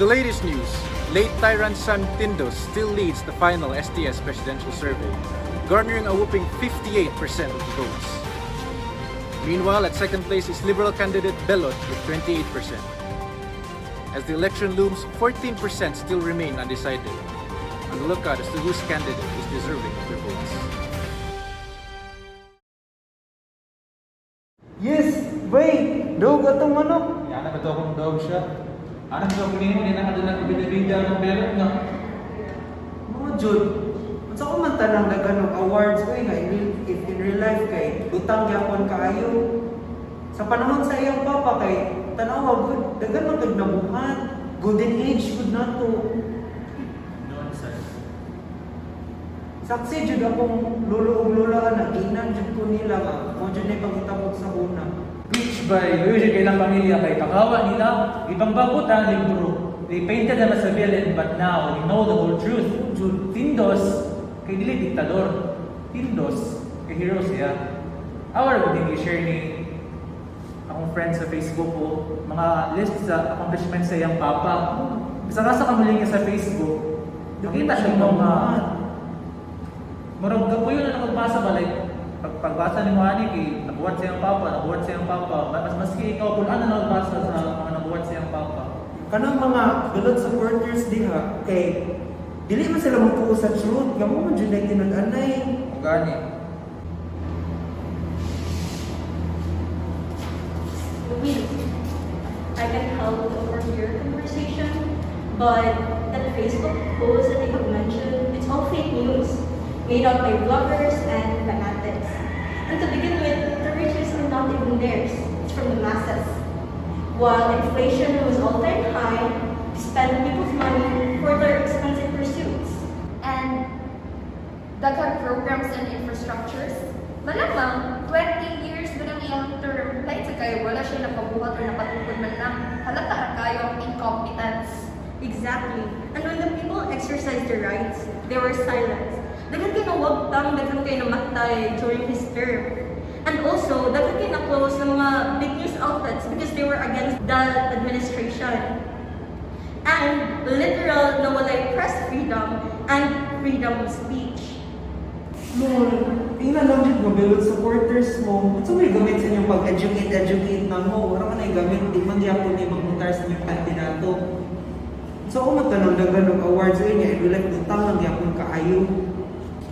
the latest news, late tyrant son Tindos still leads the final STS presidential survey, garnering a whooping 58% of the votes. Meanwhile, at second place is Liberal candidate Belot with 28%. As the election looms, 14% still remain undecided. On the lookout as to whose candidate is deserving of their votes. Yes, wait, dog atong manok. Yan na ba ito akong dog siya? Ano ba ako ngayon? Hindi na kadalang kabida-bida ng belot na. Mga Jud, unsa ko man tanang nagano awards ko nga if in real life kay butang gyapon kaayo. Sa panahon sa iyang papa kay tanawa gud dagan man gud nabuhat. Golden age gud nato. Saksi jud akong lolo ug lola na ginan jud ko nila nga mo jud nay pangitabog sa una. Which by usually kailang pamilya kay kakawa nila, ibang bagot ang libro. They painted them as a villain, but now we know the whole truth. Tindos, kay dili diktador. Tindos, kay hero siya. Our good i-share ni akong friends sa Facebook ko, mga list sa accomplishments sa iyang papa. Bisa ka sa kamuling niya sa Facebook, nakita siya ng mga marag po yun na nakagbasa ba, like, pagbasa ni Mohanik, nabuhat siyang papa. Mas maski ikaw kung ano nagbasa sa mga nabuhat siyang papa. Kanang mga Belot supporters diha kay dili man sila magtuo sa truth, gamo man jud nay tinud-anay. Gani. Will, I can help to overhear conversation, but that Facebook post that you have mentioned, it's all fake news, made up by bloggers and fanatics. And to begin with, the riches are not even theirs, it's from the masses. While inflation was all-time high, they spend people's money for their expensive pursuits. And daghang programs and infrastructures. Malamang, 20 years ba ng iyang term, lahat sa kayo, wala siya napabuhat o napatungkod man lang. Halata na kayo ang incompetence. Exactly. And when the people exercised their rights, they were silenced. Daghan kayo na wagtang, daghan kayo na matay during his term. And also, daghan kayo na close ng mga big news outlets because they were against the administration. And literal na walay press freedom and freedom of speech. Lord, tingnan lang jud mga Belot supporters mo. Unsa may gamit sa inyong pag-educate na mo? Wala ka na gamit, di man gyapon ni magmutar sa inyong kandidato. So, kung magtanong dagan ng awards niya, I will like butang lang gyapon kaayo.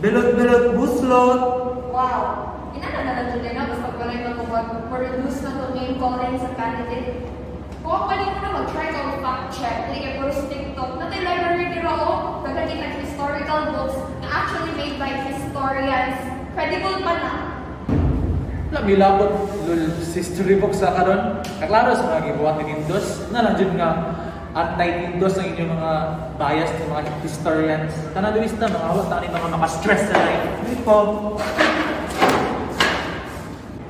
Belot buslot. Wow! Inananalan dyan na, basta wala yung mag-produce na ito name calling sa candidate. Kung ako pwede mo na mag-try ka fact check, like puro sa TikTok, natin library nila ako, nagkakita ng historical books na actually made by historians. Credible pa na. Milabot sa history book sa karon. Naklaro sa mga gibuhat ni Tindos, na nandiyan nga anti-Tindos ang inyong mga bias ng mga historians. Tanadurista, mga awas na mga makastress na life. Hindi po.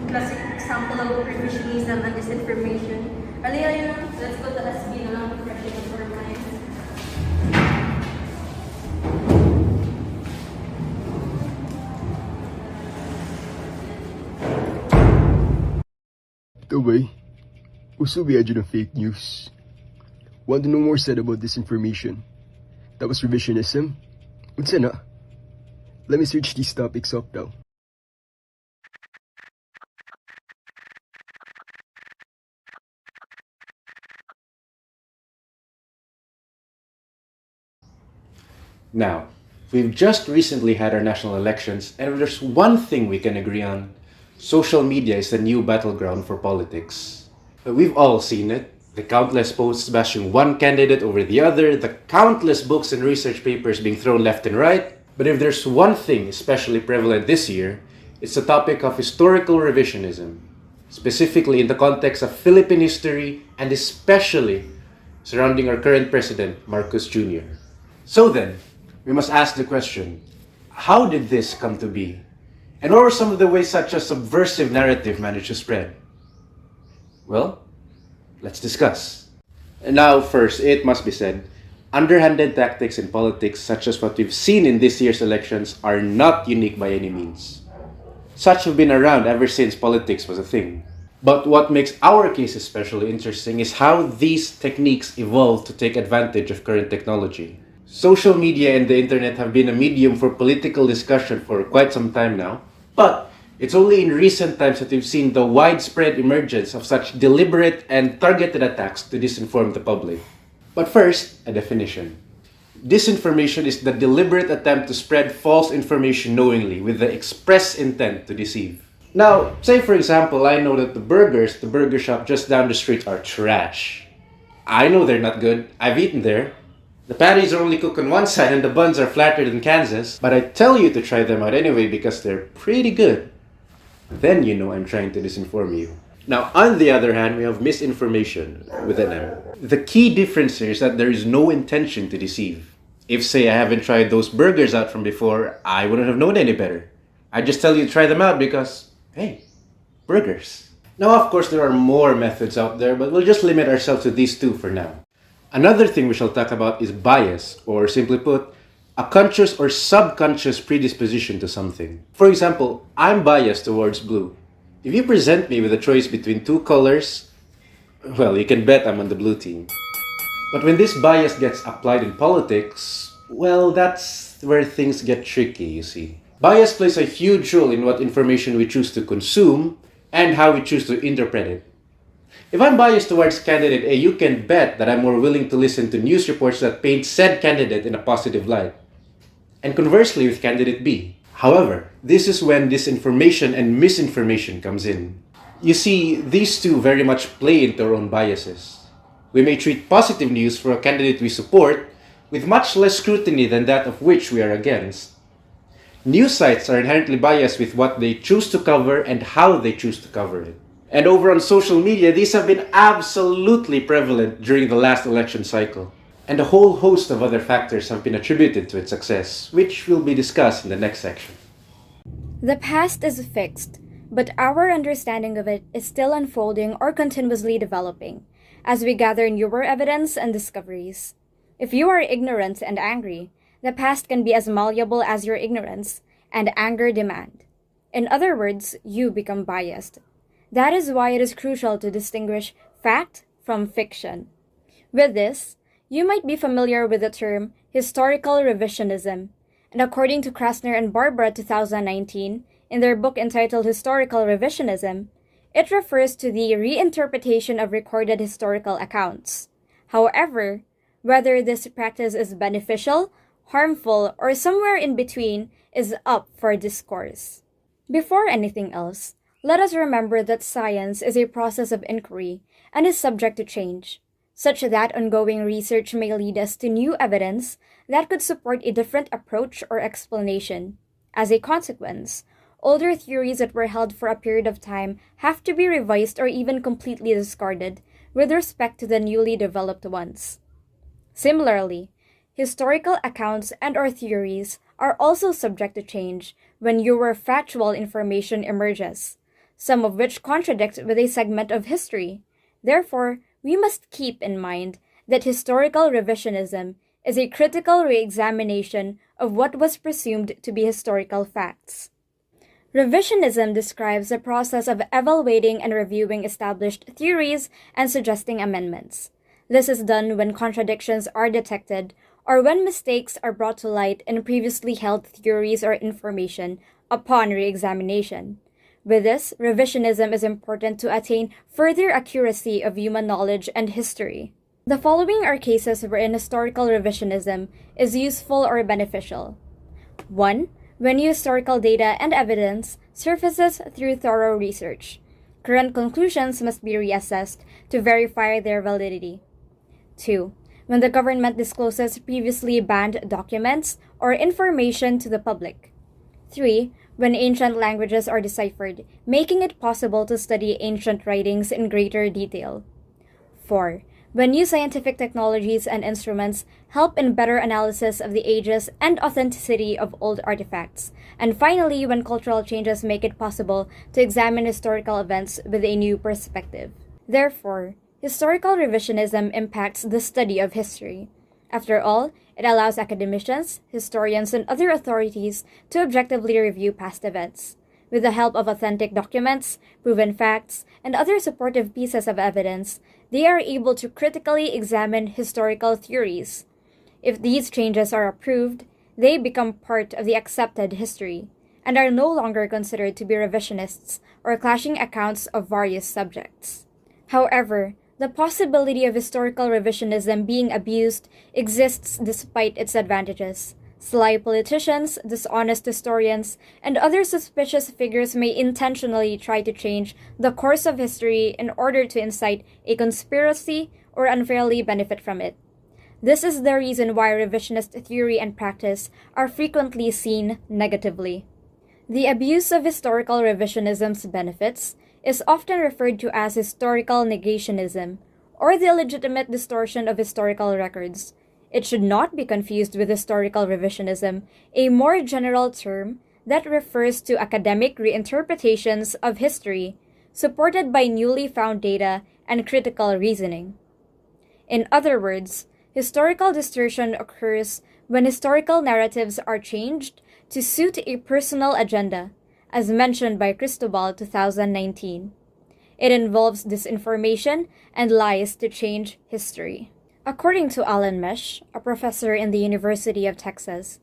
Classic example of revisionism and disinformation. Aliyah yun, let's go to SB na lang, fresh it for minds. Taway, usubi adyo ng fake news. Want to know more said about disinformation? That was revisionism? Unsa na? Let me search these topics up now. Now, we've just recently had our national elections, and if there's one thing we can agree on, social media is the new battleground for politics. We've all seen it. The countless posts bashing one candidate over the other, the countless books and research papers being thrown left and right. But if there's one thing especially prevalent this year, it's the topic of historical revisionism, specifically in the context of Philippine history and especially surrounding our current president, Marcos Jr. So then, we must ask the question, how did this come to be? And what were some of the ways such a subversive narrative managed to spread? Well, let's discuss. Now, first, it must be said, underhanded tactics in politics, such as what we've seen in this year's elections, are not unique by any means. Such have been around ever since politics was a thing. But what makes our case especially interesting is how these techniques evolved to take advantage of current technology. Social media and the internet have been a medium for political discussion for quite some time now, but it's only in recent times that we've seen the widespread emergence of such deliberate and targeted attacks to disinform the public. But first, a definition. Disinformation is the deliberate attempt to spread false information knowingly with the express intent to deceive. Now, say for example, I know that the burger shop just down the street are trash. I know they're not good. I've eaten there. The patties are only cooked on one side and the buns are flatter than Kansas, but I tell you to try them out anyway because they're pretty good. Then you know I'm trying to disinform you. Now, on the other hand, we have misinformation with an M. The key difference here is that there is no intention to deceive. If, say, I haven't tried those burgers out from before, I wouldn't have known any better. I just tell you to try them out because, hey, burgers. Now, of course, there are more methods out there, but we'll just limit ourselves to these two for now. Another thing we shall talk about is bias, or simply put, a conscious or subconscious predisposition to something. For example, I'm biased towards blue. If you present me with a choice between two colors, well, you can bet I'm on the blue team. But when this bias gets applied in politics, well, that's where things get tricky, you see. Bias plays a huge role in what information we choose to consume and how we choose to interpret it. If I'm biased towards candidate A, you can bet that I'm more willing to listen to news reports that paint said candidate in a positive light. And conversely with candidate B. However, this is when disinformation and misinformation comes in. You see, these two very much play into our own biases. We may treat positive news for a candidate we support with much less scrutiny than that of which we are against. News sites are inherently biased with what they choose to cover and how they choose to cover it. And over on social media, these have been absolutely prevalent during the last election cycle. And a whole host of other factors have been attributed to its success, which will be discussed in the next section. The past is fixed, but our understanding of it is still unfolding or continuously developing as we gather newer evidence and discoveries. If you are ignorant and angry, the past can be as malleable as your ignorance and anger demand. In other words, you become biased. That is why it is crucial to distinguish fact from fiction. With this, you might be familiar with the term historical revisionism, and according to Krasner and Barbara 2019, in their book entitled Historical Revisionism, it refers to the reinterpretation of recorded historical accounts. However, whether this practice is beneficial, harmful, or somewhere in between is up for discourse. Before anything else, let us remember that science is a process of inquiry and is subject to change, such that ongoing research may lead us to new evidence that could support a different approach or explanation. As a consequence, older theories that were held for a period of time have to be revised or even completely discarded with respect to the newly developed ones. Similarly, historical accounts and/or theories are also subject to change when newer factual information emerges, some of which contradict with a segment of history. Therefore, we must keep in mind that historical revisionism is a critical re-examination of what was presumed to be historical facts. Revisionism describes the process of evaluating and reviewing established theories and suggesting amendments. This is done when contradictions are detected or when mistakes are brought to light in previously held theories or information upon re-examination. With this, revisionism is important to attain further accuracy of human knowledge and history. The following are cases wherein historical revisionism is useful or beneficial. 1. When new historical data and evidence surfaces through thorough research. Current conclusions must be reassessed to verify their validity. 2. When the government discloses previously banned documents or information to the public. 3. When ancient languages are deciphered, making it possible to study ancient writings in greater detail. 4. When new scientific technologies and instruments help in better analysis of the ages and authenticity of old artifacts. And finally, when cultural changes make it possible to examine historical events with a new perspective. Therefore, historical revisionism impacts the study of history. After all, it allows academicians, historians, and other authorities to objectively review past events. With the help of authentic documents, proven facts, and other supportive pieces of evidence, they are able to critically examine historical theories. If these changes are approved, they become part of the accepted history, and are no longer considered to be revisionists or clashing accounts of various subjects. However, the possibility of historical revisionism being abused exists despite its advantages. Sly politicians, dishonest historians, and other suspicious figures may intentionally try to change the course of history in order to incite a conspiracy or unfairly benefit from it. This is the reason why revisionist theory and practice are frequently seen negatively. The abuse of historical revisionism's benefits is often referred to as historical negationism, or the illegitimate distortion of historical records. It should not be confused with historical revisionism, a more general term that refers to academic reinterpretations of history, supported by newly found data and critical reasoning. In other words, historical distortion occurs when historical narratives are changed to suit a personal agenda, as mentioned by Cristobal 2019. It involves disinformation and lies to change history. According to Alan Mesh, a professor in the University of Texas,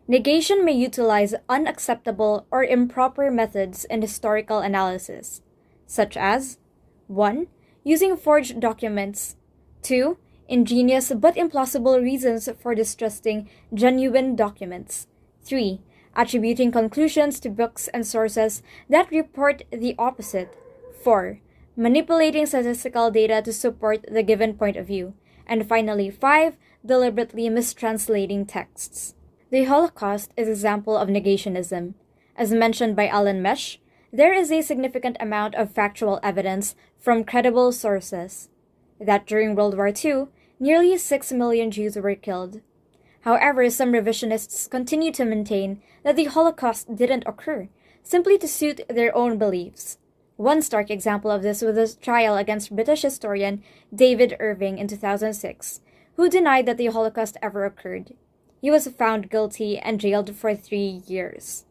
negation may utilize unacceptable or improper methods in historical analysis, such as 1. Using forged documents, 2. Ingenious but implausible reasons for distrusting genuine documents, 3. Attributing conclusions to books and sources that report the opposite, 4. Manipulating statistical data to support the given point of view, and finally 5. Deliberately mistranslating texts. The Holocaust is an example of negationism. As mentioned by Alan Mesh, there is a significant amount of factual evidence from credible sources that during World War II, nearly 6 million Jews were killed. However, some revisionists continue to maintain that the Holocaust didn't occur, simply to suit their own beliefs. One stark example of this was the trial against British historian David Irving in 2006, who denied that the Holocaust ever occurred. He was found guilty and jailed for 3 years.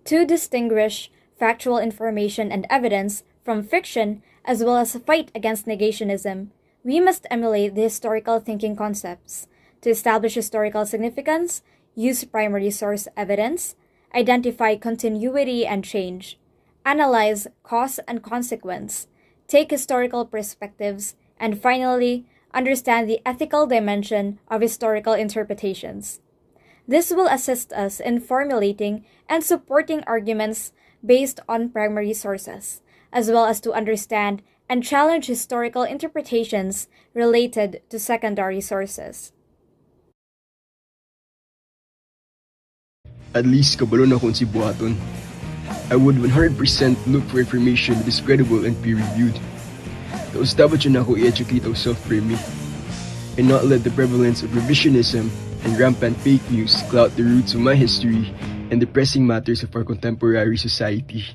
To distinguish factual information and evidence from fiction, as well as fight against negationism, we must emulate the historical thinking concepts. To establish historical significance, use primary source evidence, identify continuity and change, analyze cause and consequence, take historical perspectives, and finally, understand the ethical dimension of historical interpretations. This will assist us in formulating and supporting arguments based on primary sources, as well as to understand and challenge historical interpretations related to secondary sources. At least kabalo na kung si buhaton. I would 100% look for information that is credible and peer-reviewed. Tapos dapat yun ako i-educate o self-frame me, and not let the prevalence of revisionism and rampant fake news cloud the roots of my history and the pressing matters of our contemporary society.